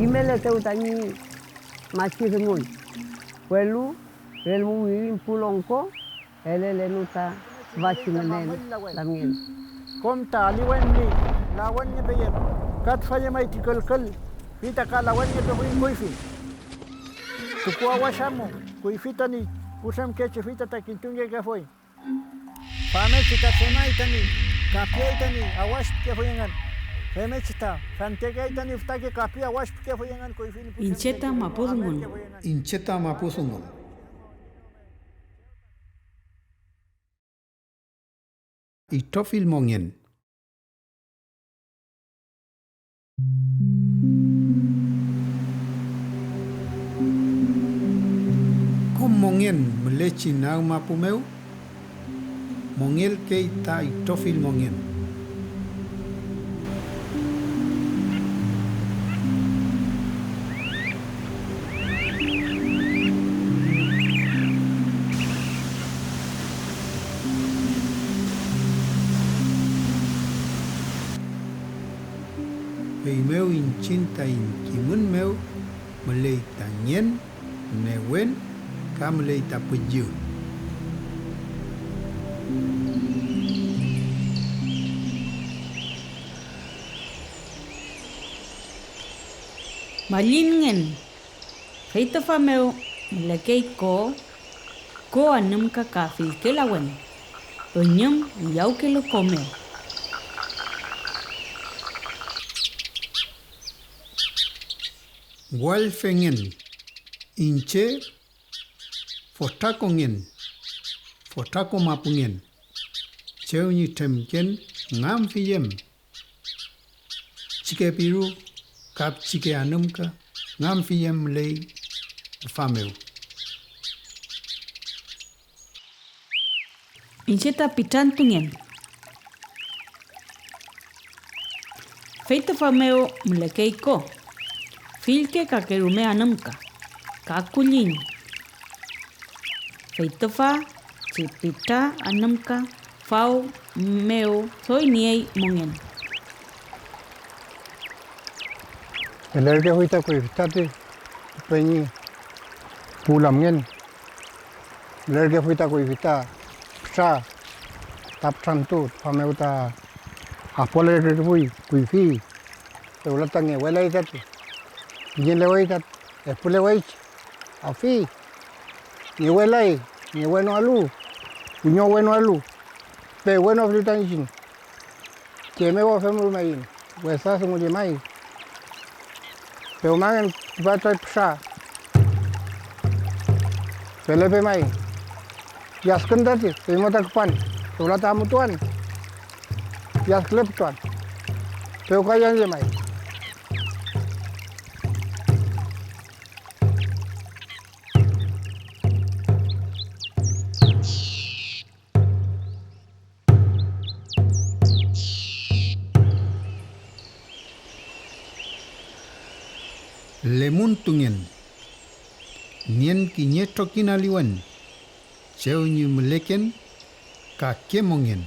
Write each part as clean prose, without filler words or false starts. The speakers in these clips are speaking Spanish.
Imele teu tani machi rengun. Puelu, el muirin pulongko, ele lenuta vachimenen lamien. Komta aliwenli lawanya peyem kat faye mai tikal fita ka lawanya pe huin koifi tukua washamu kuifita ni kusam keche fita takintunge ke foi pame chita sema itani kapia itani awash ke foyengan peme chita fantega itani ftake kapia awash ke foyengan koifin Incheta mapuzungun. Itofil mongen. Kom mongen melechi nau mapumeu. Mongel keita itofil mongen. Meu incinta inkimun meu melei tanyen newen ka melei tapeju. Malingen feita fa meu melekei ko anum ka kafil ke lawen. Onyum yau ke lo komeu. Walfengen inche fotakongen fotako mapungen cheunyi temken ngam fiyem chike piru kap chike anumka ngam fiyem lei fameu Inche ta pitantungen feita fa meu melekei ko Filke kakerume anamka, kakulin. Feitofa, chipita anamka, fau meu, soy niei mongen. el erge huita kuiftate peñi pulamgen el erge huita kuifita psa tapsantu pameuta apole erge hui kuifi eulatange wela itatu Yen le voy a después le voy a fi ni huela ni bueno alu puño bueno alu pe bueno frita ni que me voy a hacer muy bien pues hace muy mal pero man va a traer psa pele pe mai ya skandati pe mo tak pan to la tamu tuan ya klep tuan pe kayan je mai lemuntungen nien kinyeto kinaliwen cheunyi meleken kakemongen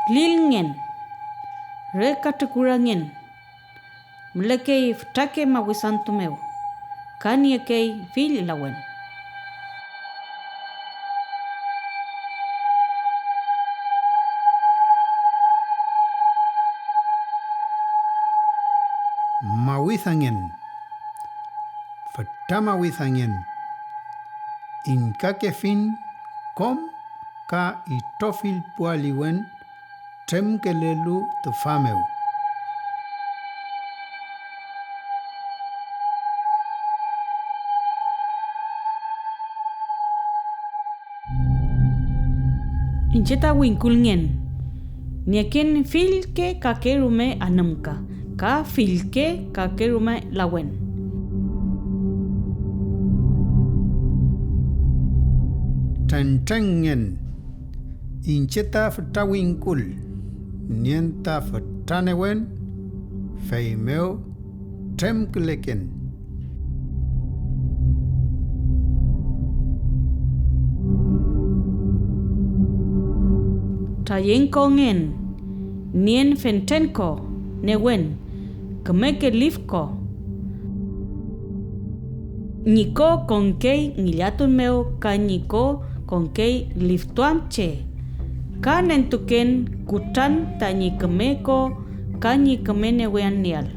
Lilngen, rekatukurangen, melekei ftake mawisantu meu, kaniekei fil lawen. mawithangen fatamawithangen inkakefin kom ka itofil pualiwen temkelelu tefameu Incheta winkulngen, nieken filke kakerume anamka, ka filke kakerume lawen. Tentengen incheta ftawinkul nienta ftanewen feimeo temkleken tayenko ngen, nien fentenko, newen, kemeke lifko. Niko konkei ngiliatun meu ka niko konkei liftuamche. Ka nentuken kutan ta ni kemeko ka ni kemene wean nial.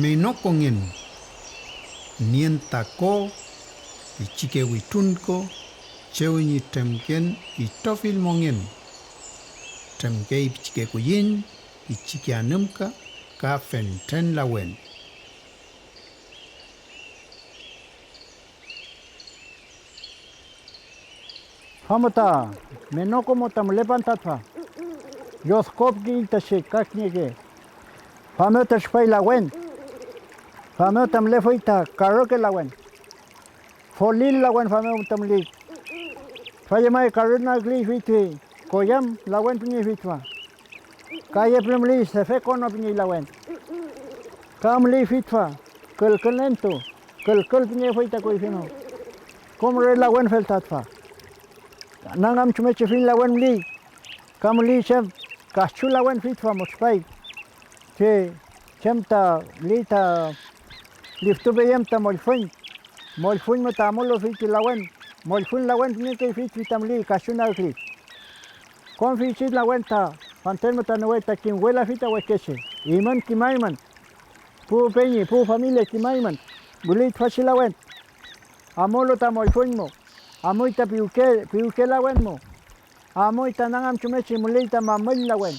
Menokongen, nientako, ichike witunko, chewenyi temken, itofil mongen. Temke ichike kuyin, ichike anumka, ka fenten lawen. Hamata, menoko mota mlepantatfa. Yoskop ki tashe kaknege. Famota shpai lawen. Famota mlefoita karoke lawen. Folil lawen famota mlik. Fayamai karuna gli fitwi. Koyam lawen pinyi fitwa. Kaya plemli sefe kono pinyi lawen. Kamli fitwa. Kelkelento. Kelkel pinyi foita koi fino. Komre lawen feltatfa. Nangam chumeche fin lawen mli. Kamli chem kachu lawen fitwa mospai. Che chemta lita liftu beyemta molfun. Molfun mata molo fiti lawen. Molfun lawen pinyi fit fitamli kachu nagli. Kon fichit lawen ta panten mata nueta kim huela fita huequeche. Iman kimaiman. Pu peñi, pu familia kimaiman. Bulit fachilawen. Amolo ta molfun mo. Amoita piuke lawen mo. Amoita nangam chumechi mulita mamel lawen.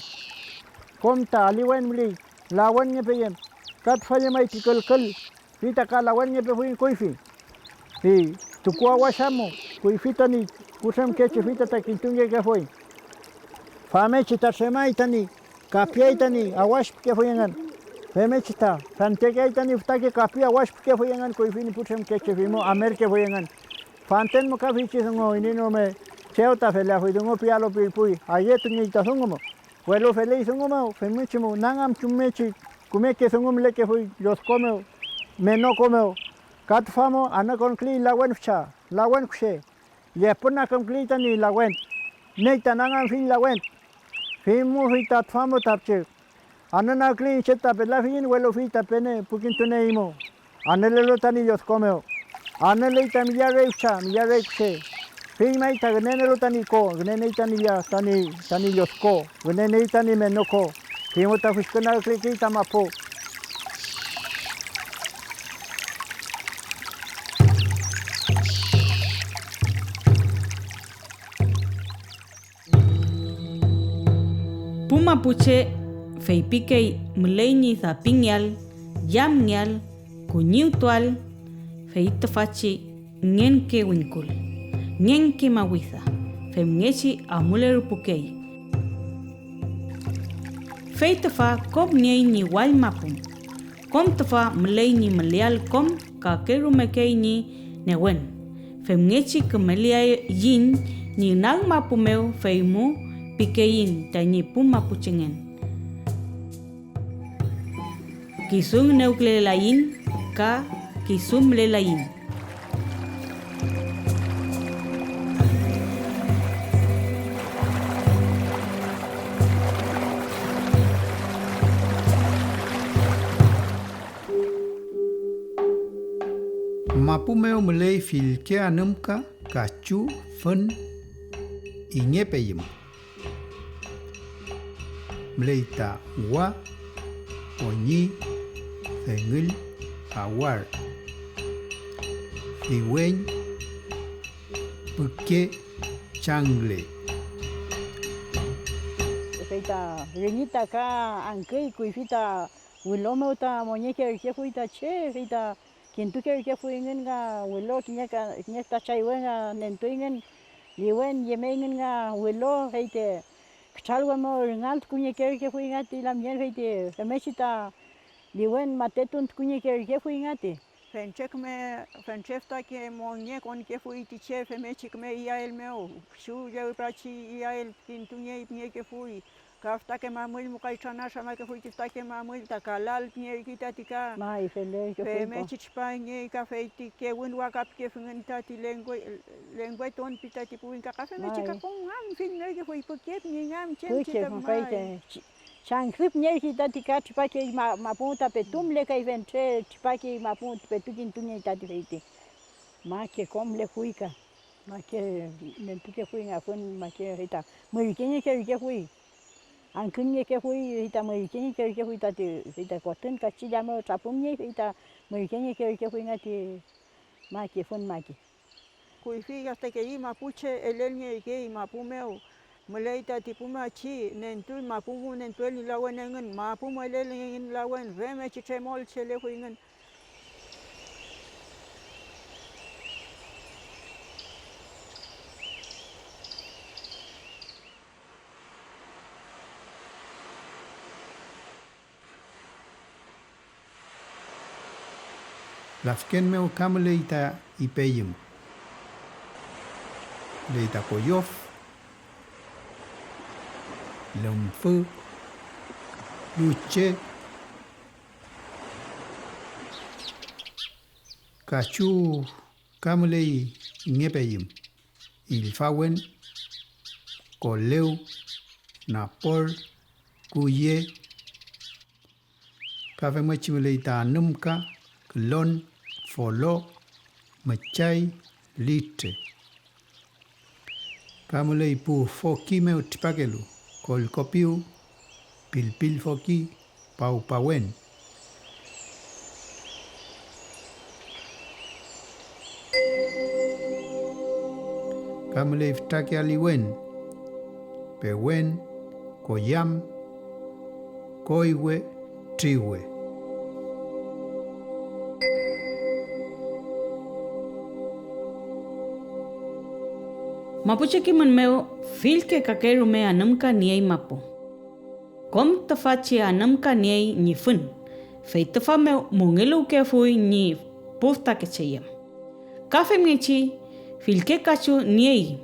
Komta aliwen muli. Lawen nye peyem. Kat falle mai tikal kal. Fita ka lawen nye pe fuin koifi. Fi tukua washamo. Koifita ni kusam keche fita ta kintunge ke foi. Famechi ta semai tani. Kapia tani awash ke foyengan. Famechi ta santeke tani ftake kapia awash ke foyengan koifi ni pusam keche fimo amer ke foyengan. Fanten mo ka fichi songo inino me cheuta fela fui dungo pialo pilpui ayetu ni ta songo mo welo fele songo mo femuchi mo nangam chumechi kumeke songo mleke fui los come meno come kat famo anakon kli lawen fcha lawen kshe ye puna kom kli tani lawen neita nangam fin lawen fimu fita famo tapche anana kli cheta pela fin welo fita pene pukintune imo anelelo tani los come Anele tani ya reicha, ya reiche. Fima ita gnene tani ko, gnene tani ya tani yosko, gnene tani menoko. Fimo ta fuskana kliki tamapo. Pumapuche feipikei mleini tha pinyal, yamnyal, kunyutual, feita fachi ngen ke winkul, ngen ke mawitha, femngechi amuleru pukei. Feita fa kop nyei ni wal mapum, kom tafa mlei ni malial kom ka keru mekei ni newen. Femngechi kemelia yin ni nang mapumeu feimu pikein ta ni pumapuchengen. Kisung neuklelain ka kisum lelain. Mapumeo mulei filke anumka kachu fen inyepeyim. Mulei ta wa onyi thengil awar. Iwen puke changle. Feita renita ka ankai kuifita wiloma uta monyeke ke fuita che feita kintu ke fuingen ga wilo kinya ta chaiwenga nentuingen liwen yemengen ga wilo feite kchalwa mo ngal kunya ke fuingati la mien feite femechita liwen matetun kunya ke fuingati Fenchek me fenchefta que monye con que fui tiche femechik me ia el meu shu je prachi ia el kintunye pnie que fui kafta que mamul mukai chana shama que fui tifta que mamul takalal pnie kita tika mai fele ke fuiko femechik spanye kafeiti que win wakap que fungenta ti lengua ton pita ti puin ka femechik ka con ham fin ne que fui porque pnie ngam chen che feite Changrip nyeri tati kati pake mapunta petum le kai ventre pake mapunta petukin tunya tati veite. Ma ke kom le fuika. Ma ke nentu ke fuinga fun ma ke hita. Merikenye ke fui. Ankunye ke fui hita merikenye ke fui tati hita kotun kachila mo tapumye hita merikenye ke fui ngati ma ke fun ma ke. Kuifi hasta que i mapuche elelnye ke mapumeo Meleita tipuma chi nentu mapumu nentu el lawen ngen mapumu el ngen lawen veme chiche mol chele huingen Lafken meu kam leita ipeyim. Leita koyof. Lomfu. Luche. Kachu kam lei ngepeyim. Ilfawen. Koleu. Napor. Kuye. Kafe machi leita numka. Klon. Folo, macai, litre. Kamulei pu foki meu tipakelu, kol kopiu, pil foki, pau pawen. Kamulei ftaki aliwen, pewen, koyam, koiwe, triwe. Mapuche ki man meu fil ke kakeru me anamka niei mapu. Kom tafachi anamka niei ni fun. Fei tafa meu mongelu ke fui ni pufta ke cheyem. Kafe mechi fil ke kachu niei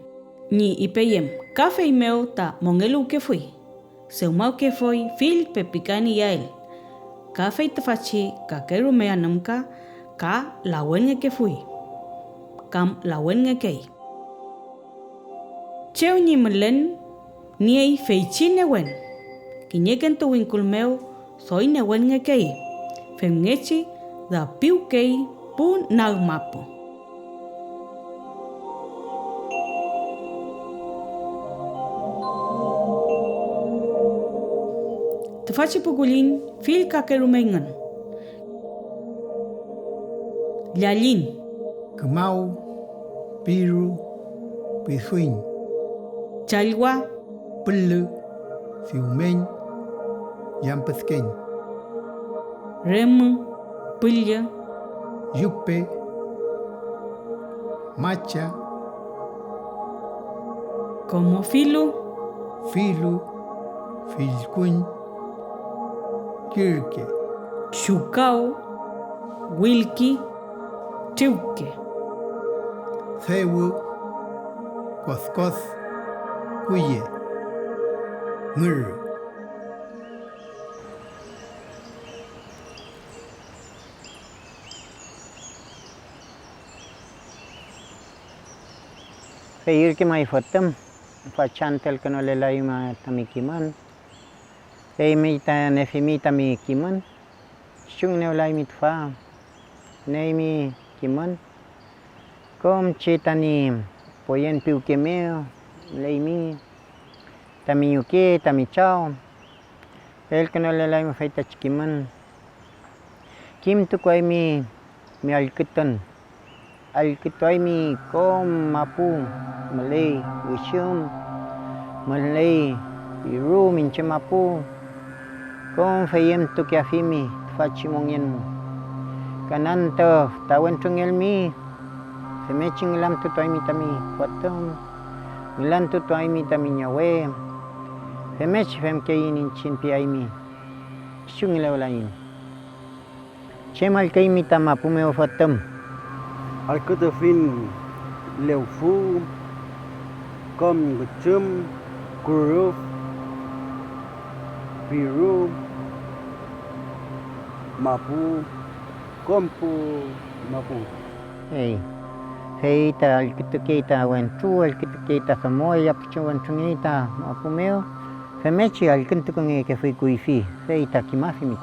ni ipeyem. Kafe meu ta mongelu ke fui. Seumau ke fui fil pepikani yael. Kafe tafachi kakeru me anamka ka lawenye ke fui. Kam lawenye kei. Cheu ni melen niei feichi newen. Kinyeken tu winkul meu soy newen ngekei. Femngechi da piu kei pu nagmapo. Tefachi pugulin fil kakerumengan. Lalin. Kemau, piru, pisuin. Chalwa, Pelu, fiumen, yampesken, remu, pulya, yupe, macha, como filu, filu, filkun, kirke, chukao, wilki, tiuke. cewu, koskos, kuye, ngir. Peir que mai fotem, fachantel que no le laima tamikiman. Eimita nefimita mi kiman. Shung ne laimit fa. Neimi Kimon. Com chitani poyen piu quemeo, leimi, tami yuke, tami chao. El que no le la feita chiquiman. Kim tu kwai mi alkitan. Alkitoi mi com mapu, malay, wishum, malay, iru minche mapu. Com fayem tu que afimi, fachimongen. Kananto, tawan tungel mi. Se me chingilam tu toy mi tami kwatom. Milan tu toy mi tami nyawe. Se me chifem ke in chin pi mi. Shungila walain. Chemal ke mi tama pume ofatom. Al câte fin leu fu, com găcium, curuf, piru, mapu, compu, mapu. Hey ta al kitu kita wan tu al kitu kita samoy ap chuan chungita mapumeo. Se me chi al kintu ko nge ke fui kuifi. Hey ta kimafi mi.